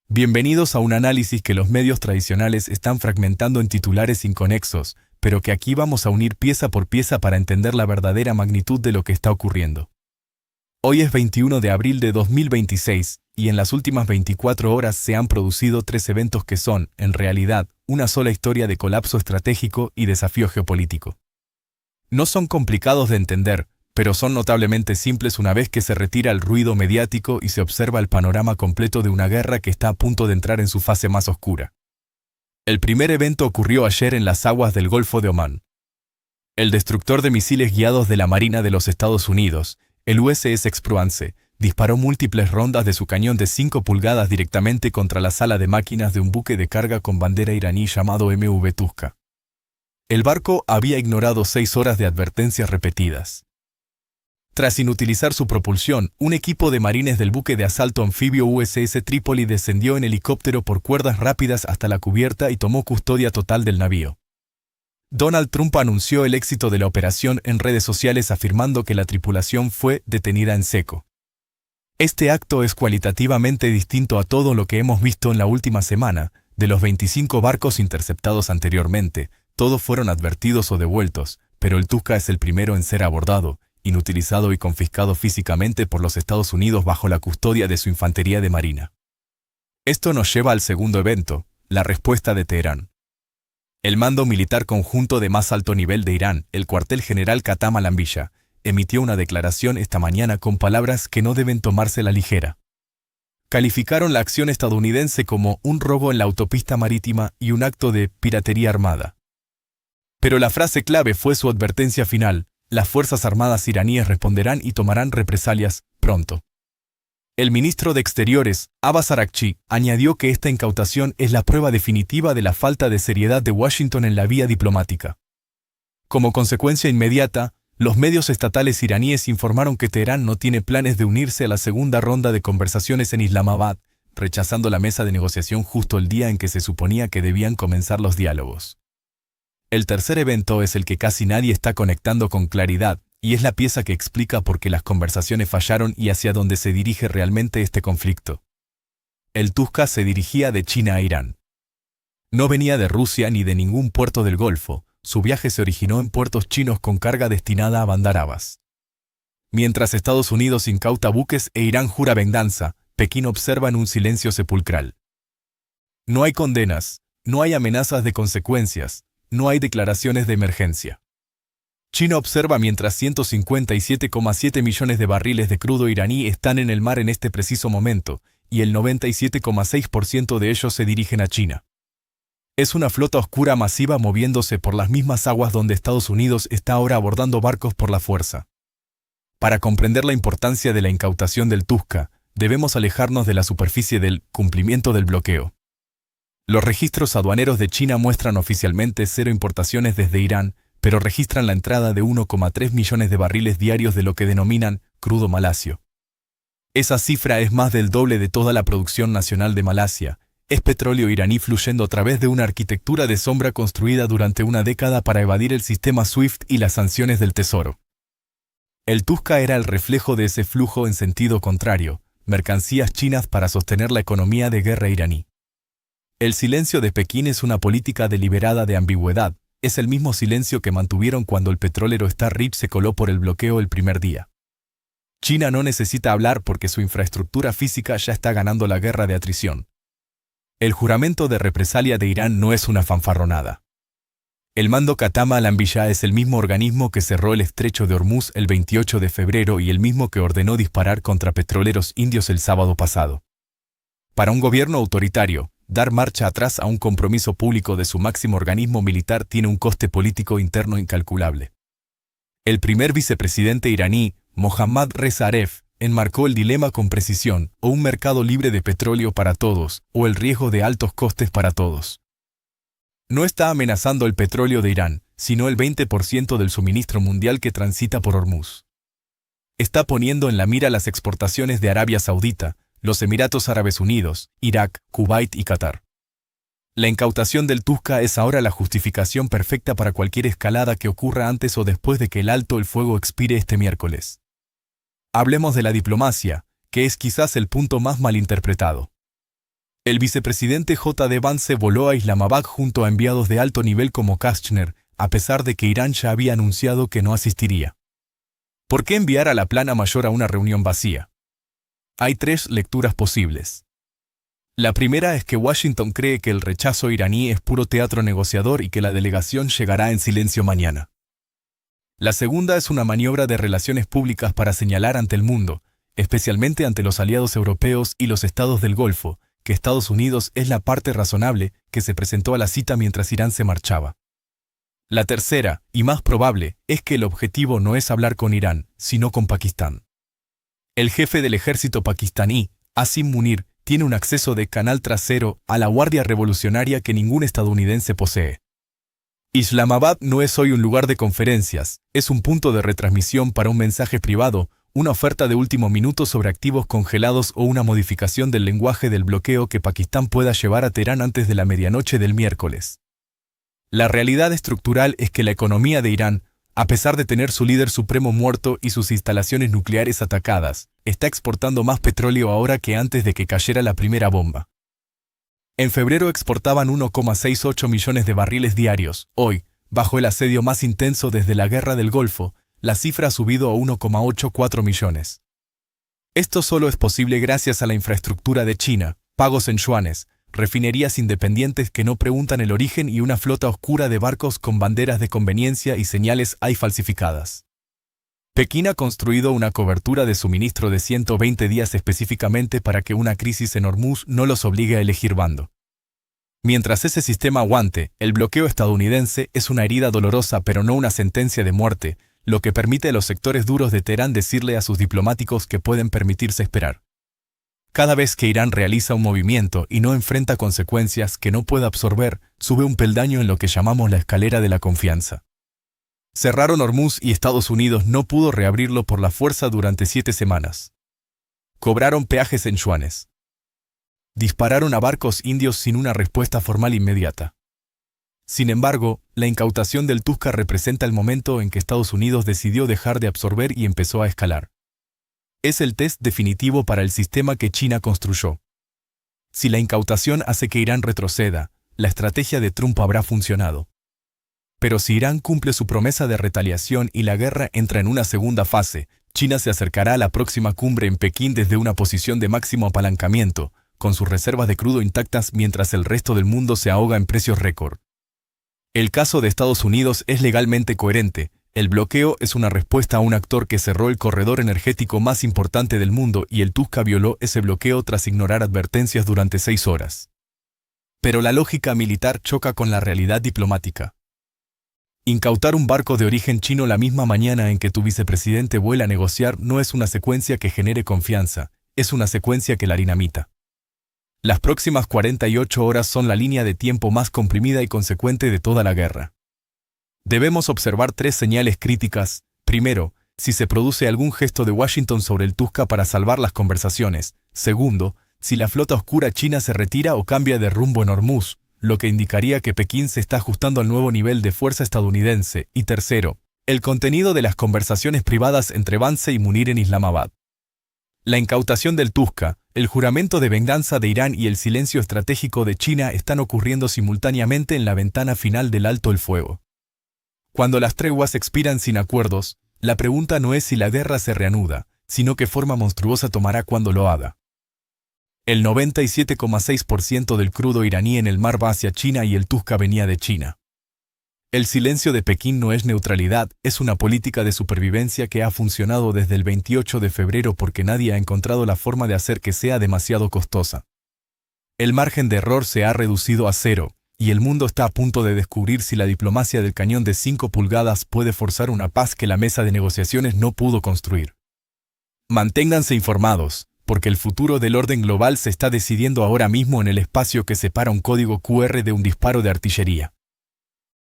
Bienvenidos a un análisis que los medios tradicionales están fragmentando en titulares inconexos, pero que aquí vamos a unir pieza por pieza para entender la verdadera magnitud de lo que está ocurriendo. Hoy es 21 de abril de 2026, y en las últimas 24 horas se han producido 3 eventos que son, en realidad, una sola historia de colapso estratégico y desafío geopolítico. No son complicados de entender, pero son notablemente simples una vez que se retira el ruido mediático y se observa el panorama completo de una guerra que está a punto de entrar en su fase más oscura. El primer evento ocurrió ayer en las aguas del Golfo de Omán. El destructor de misiles guiados de la Marina de los Estados Unidos, el USS Expruance, disparó múltiples rondas de su cañón de 5 pulgadas directamente contra la sala de máquinas de un buque de carga con bandera iraní llamado MV Tuska. El barco había ignorado 6 horas de advertencias repetidas. Tras inutilizar su propulsión, un equipo de marines del buque de asalto anfibio USS Trípoli descendió en helicóptero por cuerdas rápidas hasta la cubierta y tomó custodia total del navío. Donald Trump anunció el éxito de la operación en redes sociales afirmando que la tripulación fue detenida en seco. Este acto es cualitativamente distinto a todo lo que hemos visto en la última semana. De los 25 barcos interceptados anteriormente, todos fueron advertidos o devueltos, pero el Tuska es el primero en ser abordado, inutilizado y confiscado físicamente por los Estados Unidos bajo la custodia de su infantería de marina. Esto nos lleva al segundo evento, la respuesta de Teherán. El Mando Militar Conjunto de más alto nivel de Irán, el cuartel general Qatam al-Anbiya, emitió una declaración esta mañana con palabras que no deben tomarse a la ligera. Calificaron la acción estadounidense como un robo en la autopista marítima y un acto de piratería armada. Pero la frase clave fue su advertencia final: las Fuerzas Armadas iraníes responderán y tomarán represalias pronto. El ministro de Exteriores, Abbas Araghchi, añadió que esta incautación es la prueba definitiva de la falta de seriedad de Washington en la vía diplomática. Como consecuencia inmediata, los medios estatales iraníes informaron que Teherán no tiene planes de unirse a la segunda ronda de conversaciones en Islamabad, rechazando la mesa de negociación justo el día en que se suponía que debían comenzar los diálogos. El tercer evento es el que casi nadie está conectando con claridad, y es la pieza que explica por qué las conversaciones fallaron y hacia dónde se dirige realmente este conflicto. El Tuska se dirigía de China a Irán. No venía de Rusia ni de ningún puerto del Golfo, su viaje se originó en puertos chinos con carga destinada a Bandar Abbas. Mientras Estados Unidos incauta buques e Irán jura venganza, Pekín observa en un silencio sepulcral. No hay condenas, no hay amenazas de consecuencias, no hay declaraciones de emergencia. China observa mientras 157,7 millones de barriles de crudo iraní están en el mar en este preciso momento, y el 97,6% de ellos se dirigen a China. Es una flota oscura masiva moviéndose por las mismas aguas donde Estados Unidos está ahora abordando barcos por la fuerza. Para comprender la importancia de la incautación del Tuska, debemos alejarnos de la superficie del cumplimiento del bloqueo. Los registros aduaneros de China muestran oficialmente 0 importaciones desde Irán, pero registran la entrada de 1,3 millones de barriles diarios de lo que denominan crudo malasio. Esa cifra es más del doble de toda la producción nacional de Malasia. Es petróleo iraní fluyendo a través de una arquitectura de sombra construida durante una década para evadir el sistema SWIFT y las sanciones del Tesoro. El Tuska era el reflejo de ese flujo en sentido contrario, mercancías chinas para sostener la economía de guerra iraní. El silencio de Pekín es una política deliberada de ambigüedad, es el mismo silencio que mantuvieron cuando el petrolero Star Rich se coló por el bloqueo el primer día. China no necesita hablar porque su infraestructura física ya está ganando la guerra de atrición. El juramento de represalia de Irán no es una fanfarronada. El Mando Qatam al-Anbiya es el mismo organismo que cerró el estrecho de Hormuz el 28 de febrero y el mismo que ordenó disparar contra petroleros indios el sábado pasado. Para un gobierno autoritario, dar marcha atrás a un compromiso público de su máximo organismo militar tiene un coste político interno incalculable. El primer vicepresidente iraní, Mohammad Reza Aref, enmarcó el dilema con precisión: o un mercado libre de petróleo para todos, o el riesgo de altos costes para todos. No está amenazando el petróleo de Irán, sino el 20% del suministro mundial que transita por Hormuz. Está poniendo en la mira las exportaciones de Arabia Saudita, los Emiratos Árabes Unidos, Irak, Kuwait y Qatar. La incautación del Tuska es ahora la justificación perfecta para cualquier escalada que ocurra antes o después de que el alto el fuego expire este miércoles. Hablemos de la diplomacia, que es quizás el punto más malinterpretado. El vicepresidente J.D. Vance voló a Islamabad junto a enviados de alto nivel como Kashner, a pesar de que Irán ya había anunciado que no asistiría. ¿Por qué enviar a la plana mayor a una reunión vacía? Hay tres lecturas posibles. La primera es que Washington cree que el rechazo iraní es puro teatro negociador y que la delegación llegará en silencio mañana. La segunda es una maniobra de relaciones públicas para señalar ante el mundo, especialmente ante los aliados europeos y los estados del Golfo, que Estados Unidos es la parte razonable que se presentó a la cita mientras Irán se marchaba. La tercera, y más probable, es que el objetivo no es hablar con Irán, sino con Pakistán. El jefe del ejército pakistaní, Asim Munir, tiene un acceso de canal trasero a la Guardia Revolucionaria que ningún estadounidense posee. Islamabad no es hoy un lugar de conferencias, es un punto de retransmisión para un mensaje privado, una oferta de último minuto sobre activos congelados o una modificación del lenguaje del bloqueo que Pakistán pueda llevar a Teherán antes de la medianoche del miércoles. La realidad estructural es que la economía de Irán, a pesar de tener su líder supremo muerto y sus instalaciones nucleares atacadas, está exportando más petróleo ahora que antes de que cayera la primera bomba. En febrero exportaban 1,68 millones de barriles diarios. Hoy, bajo el asedio más intenso desde la Guerra del Golfo, la cifra ha subido a 1,84 millones. Esto solo es posible gracias a la infraestructura de China, pagos en yuanes, refinerías independientes que no preguntan el origen y una flota oscura de barcos con banderas de conveniencia y señales hay falsificadas. Pekín ha construido una cobertura de suministro de 120 días específicamente para que una crisis en Hormuz no los obligue a elegir bando. Mientras ese sistema aguante, el bloqueo estadounidense es una herida dolorosa pero no una sentencia de muerte, lo que permite a los sectores duros de Teherán decirle a sus diplomáticos que pueden permitirse esperar. Cada vez que Irán realiza un movimiento y no enfrenta consecuencias que no pueda absorber, sube un peldaño en lo que llamamos la escalera de la confianza. Cerraron Hormuz y Estados Unidos no pudo reabrirlo por la fuerza durante 7 semanas. Cobraron peajes en yuanes. Dispararon a barcos indios sin una respuesta formal inmediata. Sin embargo, la incautación del Tusca representa el momento en que Estados Unidos decidió dejar de absorber y empezó a escalar. Es el test definitivo para el sistema que China construyó. Si la incautación hace que Irán retroceda, la estrategia de Trump habrá funcionado. Pero si Irán cumple su promesa de retaliación y la guerra entra en una segunda fase, China se acercará a la próxima cumbre en Pekín desde una posición de máximo apalancamiento, con sus reservas de crudo intactas mientras el resto del mundo se ahoga en precios récord. El caso de Estados Unidos es legalmente coherente. El bloqueo es una respuesta a un actor que cerró el corredor energético más importante del mundo y el Tusca violó ese bloqueo tras ignorar advertencias durante 6 horas. Pero la lógica militar choca con la realidad diplomática. Incautar un barco de origen chino la misma mañana en que tu vicepresidente vuela a negociar no es una secuencia que genere confianza, es una secuencia que la dinamita. Las próximas 48 horas son la línea de tiempo más comprimida y consecuente de toda la guerra. Debemos observar 3 señales críticas. Primero, si se produce algún gesto de Washington sobre el Tusca para salvar las conversaciones. Segundo, si la flota oscura china se retira o cambia de rumbo en Hormuz, lo que indicaría que Pekín se está ajustando al nuevo nivel de fuerza estadounidense. Y tercero, el contenido de las conversaciones privadas entre Vance y Munir en Islamabad. La incautación del Tusca, el juramento de venganza de Irán y el silencio estratégico de China están ocurriendo simultáneamente en la ventana final del alto el fuego. Cuando las treguas expiran sin acuerdos, la pregunta no es si la guerra se reanuda, sino qué forma monstruosa tomará cuando lo haga. El 97,6% del crudo iraní en el mar va hacia China y el Tusca venía de China. El silencio de Pekín no es neutralidad, es una política de supervivencia que ha funcionado desde el 28 de febrero porque nadie ha encontrado la forma de hacer que sea demasiado costosa. El margen de error se ha reducido a 0, y el mundo está a punto de descubrir si la diplomacia del cañón de 5 pulgadas puede forzar una paz que la mesa de negociaciones no pudo construir. Manténganse informados, porque el futuro del orden global se está decidiendo ahora mismo en el espacio que separa un código QR de un disparo de artillería.